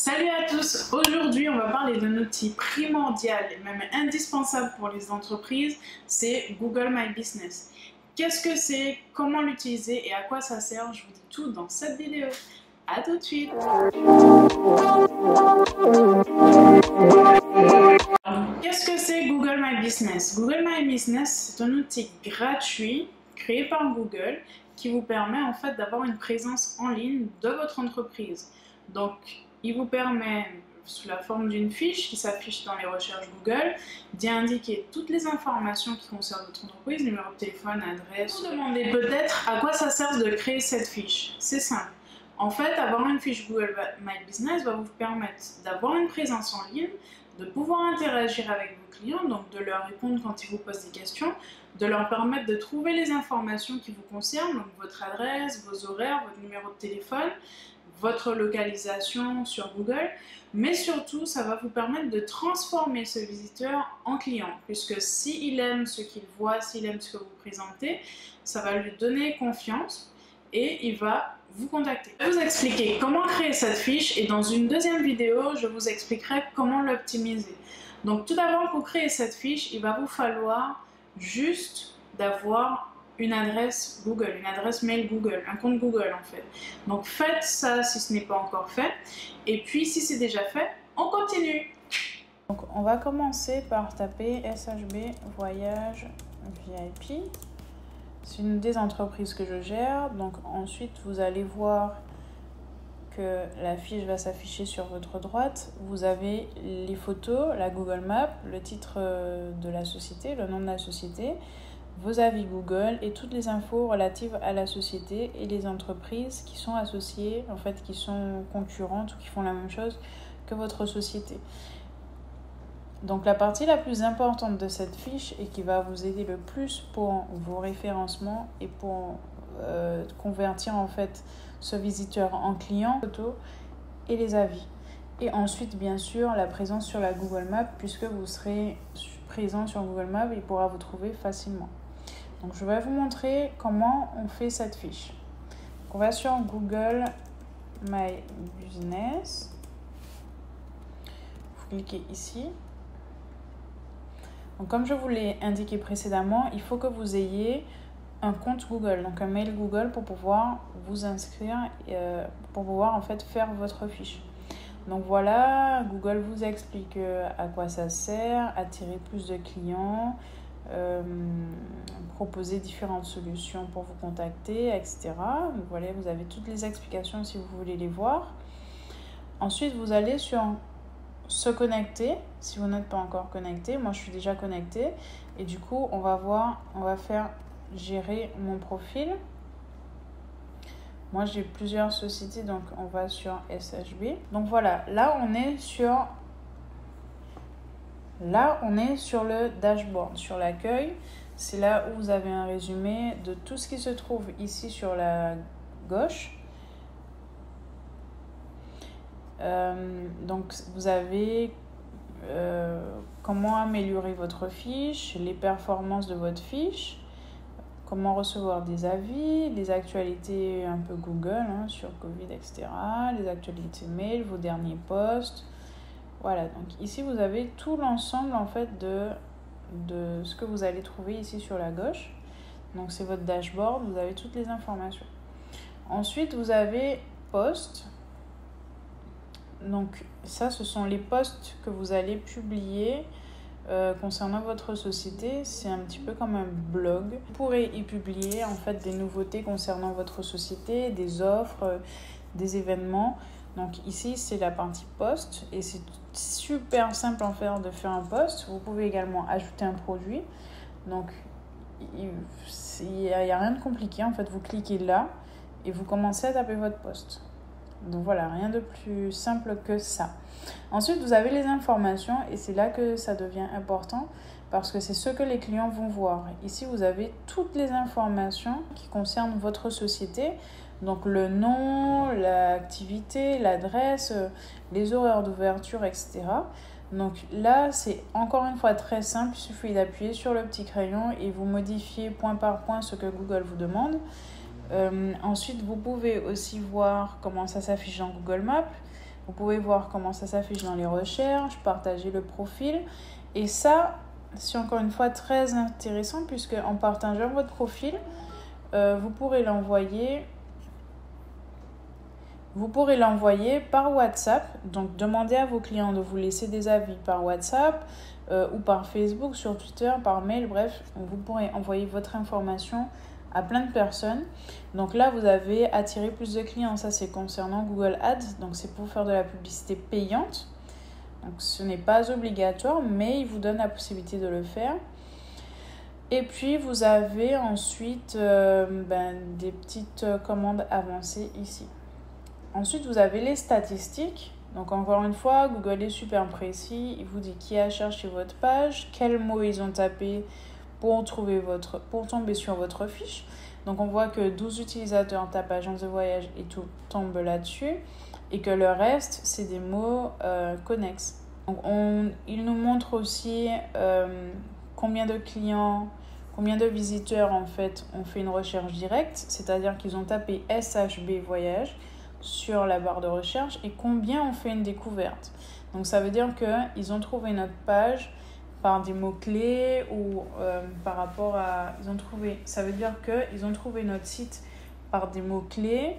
Salut à tous! Aujourd'hui, on va parler d'un outil primordial et même indispensable pour les entreprises, c'est Google My Business. Qu'est-ce que c'est? Comment l'utiliser et à quoi ça sert? Je vous dis tout dans cette vidéo. À tout de suite! Qu'est-ce que c'est Google My Business? Google My Business, c'est un outil gratuit créé par Google qui vous permet en fait d'avoir une présence en ligne de votre entreprise. Donc, il vous permet, sous la forme d'une fiche qui s'affiche dans les recherches Google, d'y indiquer toutes les informations qui concernent votre entreprise, numéro de téléphone, adresse. Vous vous demandez peut-être à quoi ça sert de créer cette fiche. C'est simple. En fait, avoir une fiche Google My Business va vous permettre d'avoir une présence en ligne, de pouvoir interagir avec vos clients, donc de leur répondre quand ils vous posent des questions, de leur permettre de trouver les informations qui vous concernent, donc votre adresse, vos horaires, votre numéro de téléphone, votre localisation sur Google, mais surtout ça va vous permettre de transformer ce visiteur en client, puisque s'il aime ce qu'il voit, s'il aime ce que vous présentez, ça va lui donner confiance et il va vous contacter. Je vais vous expliquer comment créer cette fiche et dans une deuxième vidéo, je vous expliquerai comment l'optimiser. Donc tout d'abord, pour créer cette fiche, il va vous falloir juste d'avoir une adresse Google, une adresse mail Google, un compte Google en fait. Donc faites ça si ce n'est pas encore fait. Et puis si c'est déjà fait, on continue. Donc on va commencer par taper SHB Voyage VIP. C'est une des entreprises que je gère. Donc ensuite vous allez voir que la fiche va s'afficher sur votre droite. Vous avez les photos, la Google Maps, le titre de la société, le nom de la société, vos avis Google et toutes les infos relatives à la société et les entreprises qui sont associées, en fait, qui sont concurrentes ou qui font la même chose que votre société. Donc la partie la plus importante de cette fiche et qui va vous aider le plus pour vos référencements et pour convertir en fait ce visiteur en client, photos et les avis. Et ensuite, bien sûr, la présence sur la Google Maps, puisque vous serez présent sur Google Maps, il pourra vous trouver facilement. Donc, je vais vous montrer comment on fait cette fiche. Donc, on va sur Google My Business. Vous cliquez ici. Donc, comme je vous l'ai indiqué précédemment, il faut que vous ayez un compte Google, donc un mail Google pour pouvoir vous inscrire, pour pouvoir en fait faire votre fiche. Donc voilà, Google vous explique à quoi ça sert, attirer plus de clients, proposer différentes solutions pour vous contacter, etc. Donc voilà, vous avez toutes les explications si vous voulez les voir. Ensuite, vous allez sur se connecter, si vous n'êtes pas encore connecté. Moi, je suis déjà connectée. Et du coup, on va faire gérer mon profil. Moi, j'ai plusieurs sociétés, donc on va sur SHB. Donc voilà, là on est sur le dashboard, sur l'accueil. C'est là où vous avez un résumé de tout ce qui se trouve ici sur la gauche. Donc vous avez comment améliorer votre fiche, les performances de votre fiche, comment recevoir des avis, les actualités un peu Google sur Covid, etc. Les actualités mail, vos derniers posts. Voilà, donc ici vous avez tout l'ensemble en fait de ce que vous allez trouver ici sur la gauche. Donc c'est votre dashboard, vous avez toutes les informations. Ensuite vous avez posts. Donc ça, ce sont les posts que vous allez publier concernant votre société. C'est un petit peu comme un blog. Vous pourrez y publier en fait des nouveautés concernant votre société, des offres, des événements. Donc ici, c'est la partie post et c'est super simple en fait de faire un post. Vous pouvez également ajouter un produit. Donc il n'y a rien de compliqué. En fait, vous cliquez là et vous commencez à taper votre post. Donc voilà, rien de plus simple que ça. Ensuite, vous avez les informations et c'est là que ça devient important parce que c'est ce que les clients vont voir. Ici, vous avez toutes les informations qui concernent votre société. Donc le nom, l'activité, l'adresse, les horaires d'ouverture, etc. Donc là, c'est encore une fois très simple. Il suffit d'appuyer sur le petit crayon et vous modifiez point par point ce que Google vous demande. Ensuite, vous pouvez aussi voir comment ça s'affiche dans Google Maps. Vous pouvez voir comment ça s'affiche dans les recherches, partager le profil. Et ça, c'est encore une fois très intéressant puisque en partageant votre profil, vous pourrez l'envoyer par WhatsApp. Donc, demandez à vos clients de vous laisser des avis par WhatsApp ou par Facebook, sur Twitter, par mail. Bref, vous pourrez envoyer votre information à plein de personnes. Donc là, vous avez attiré plus de clients. Ça, c'est concernant Google Ads. Donc, c'est pour faire de la publicité payante. Donc, ce n'est pas obligatoire, mais il vous donne la possibilité de le faire. Et puis, vous avez ensuite des petites commandes avancées ici. Ensuite, vous avez les statistiques. Donc, encore une fois, Google est super précis. Il vous dit qui a cherché votre page, quels mots ils ont tapé pour tomber sur votre fiche. Donc, on voit que 12 utilisateurs tapent agence de voyage et tout tombe là-dessus. Et que le reste, c'est des mots connexes. Donc, il nous montre aussi combien de clients, combien de visiteurs, en fait, ont fait une recherche directe. C'est-à-dire qu'ils ont tapé SHB voyage sur la barre de recherche et combien ont fait une découverte. Donc, ça veut dire qu'ils ont trouvé notre page par des mots-clés ou par rapport à... Ça veut dire qu'ils ont trouvé notre site par des mots-clés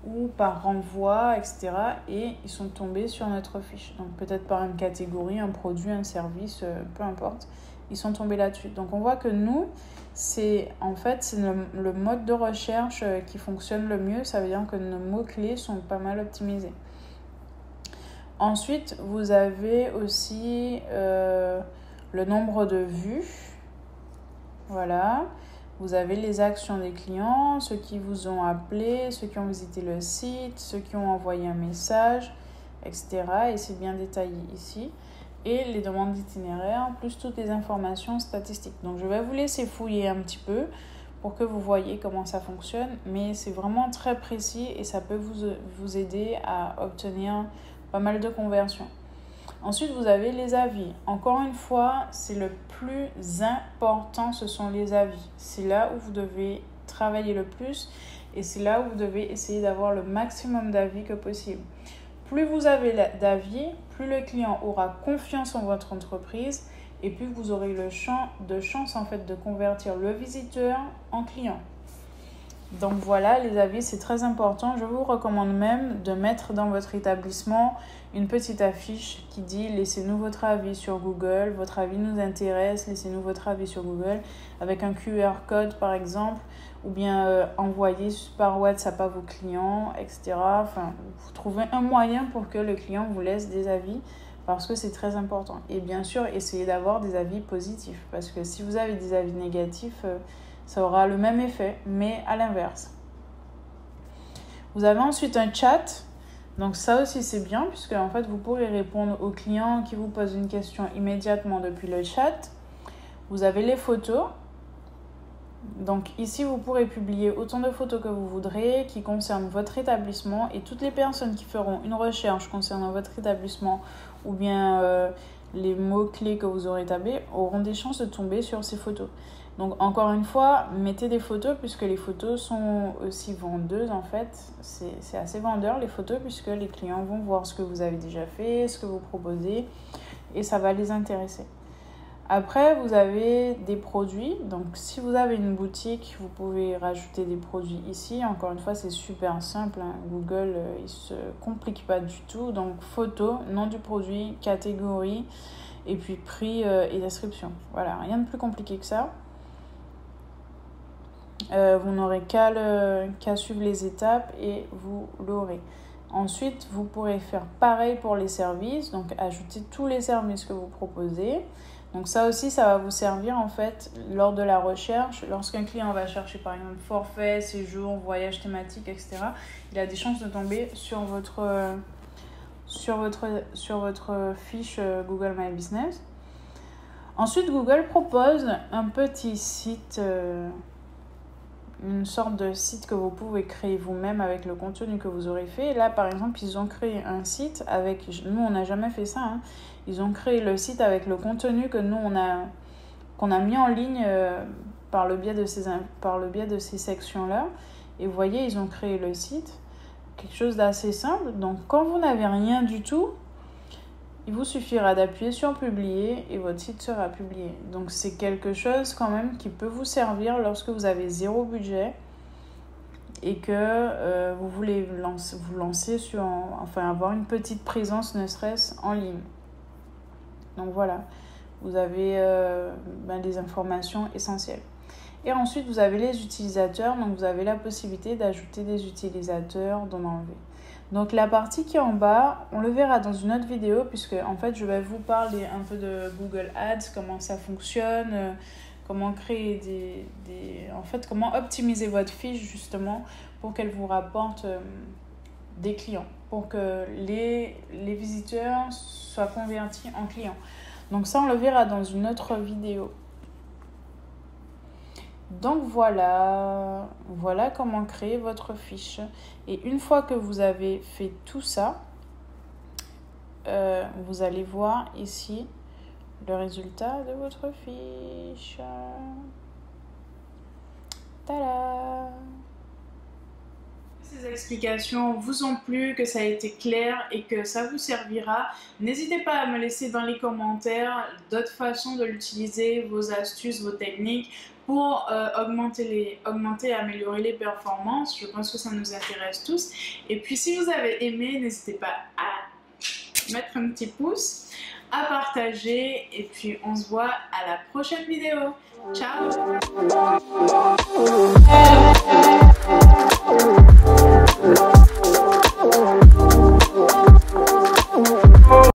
ou par renvoi, etc. Et ils sont tombés sur notre fiche. Donc, peut-être par une catégorie, un produit, un service, peu importe. Ils sont tombés là-dessus. Donc, on voit que nous, c'est le mode de recherche qui fonctionne le mieux. Ça veut dire que nos mots-clés sont pas mal optimisés. Ensuite, vous avez aussi le nombre de vues. Voilà. Vous avez les actions des clients, ceux qui vous ont appelé, ceux qui ont visité le site, ceux qui ont envoyé un message, etc. Et c'est bien détaillé ici. Et les demandes d'itinéraire, plus toutes les informations statistiques. Donc, je vais vous laisser fouiller un petit peu pour que vous voyez comment ça fonctionne. Mais c'est vraiment très précis et ça peut vous aider à obtenir pas mal de conversions. Ensuite, vous avez les avis. Encore une fois, c'est le plus important, ce sont les avis. C'est là où vous devez travailler le plus et c'est là où vous devez essayer d'avoir le maximum d'avis que possible. Plus vous avez d'avis, plus le client aura confiance en votre entreprise et plus vous aurez de chance en fait de convertir le visiteur en client. Donc voilà, les avis, c'est très important. Je vous recommande même de mettre dans votre établissement une petite affiche qui dit « Laissez-nous votre avis sur Google, votre avis nous intéresse, laissez-nous votre avis sur Google » avec un QR code par exemple, ou bien envoyer par WhatsApp à vos clients, etc. Enfin, vous trouvez un moyen pour que le client vous laisse des avis parce que c'est très important. Et bien sûr, essayez d'avoir des avis positifs parce que si vous avez des avis négatifs, ça aura le même effet, mais à l'inverse. Vous avez ensuite un chat. Donc ça aussi, c'est bien puisque en fait, vous pourrez répondre aux clients qui vous posent une question immédiatement depuis le chat. Vous avez les photos. Donc ici, vous pourrez publier autant de photos que vous voudrez qui concernent votre établissement et toutes les personnes qui feront une recherche concernant votre établissement ou bien les mots-clés que vous aurez tapés auront des chances de tomber sur ces photos. Donc encore une fois, mettez des photos puisque les photos sont aussi vendeuses en fait. C'est assez vendeur les photos puisque les clients vont voir ce que vous avez déjà fait, ce que vous proposez et ça va les intéresser. Après, vous avez des produits. Donc si vous avez une boutique, vous pouvez rajouter des produits ici. Encore une fois, c'est super simple, hein. Google, il ne se complique pas du tout. Donc photo, nom du produit, catégorie et puis prix et description. Voilà, rien de plus compliqué que ça. Vous n'aurez qu'à suivre les étapes et vous l'aurez. Ensuite, vous pourrez faire pareil pour les services, donc ajouter tous les services que vous proposez. Donc ça aussi, ça va vous servir en fait lors de la recherche. Lorsqu'un client va chercher par exemple forfait, séjour, voyage thématique, etc., il a des chances de tomber sur votre fiche Google My Business. Ensuite, Google propose un petit site, une sorte de site que vous pouvez créer vous-même avec le contenu que vous aurez fait. Et là, par exemple, ils ont créé un site avec... Nous, on n'a jamais fait ça, hein. Ils ont créé le site avec le contenu que nous, qu'on a mis en ligne par le biais de ces sections-là. Et vous voyez, ils ont créé le site. quelque chose d'assez simple. Donc quand vous n'avez rien du tout, il vous suffira d'appuyer sur publier et votre site sera publié. Donc c'est quelque chose quand même qui peut vous servir lorsque vous avez zéro budget et que vous voulez vous lancer sur, enfin avoir une petite présence ne serait-ce en ligne. Donc voilà, vous avez des informations essentielles. Et ensuite vous avez les utilisateurs, donc vous avez la possibilité d'ajouter des utilisateurs, d'en enlever. Donc la partie qui est en bas, on le verra dans une autre vidéo puisque en fait je vais vous parler un peu de Google Ads, comment ça fonctionne, comment créer en fait comment optimiser votre fiche justement pour qu'elle vous rapporte des clients, pour que les visiteurs soient convertis en clients. Donc ça on le verra dans une autre vidéo. Donc voilà comment créer votre fiche. Et une fois que vous avez fait tout ça, vous allez voir ici le résultat de votre fiche. Tada! Ces explications vous ont plu, que ça a été clair et que ça vous servira, n'hésitez pas à me laisser dans les commentaires d'autres façons de l'utiliser, vos astuces, vos techniques pour augmenter et améliorer les performances. Je pense que ça nous intéresse tous. Et puis si vous avez aimé, n'hésitez pas à mettre un petit pouce, à partager et puis on se voit à la prochaine vidéo. Ciao!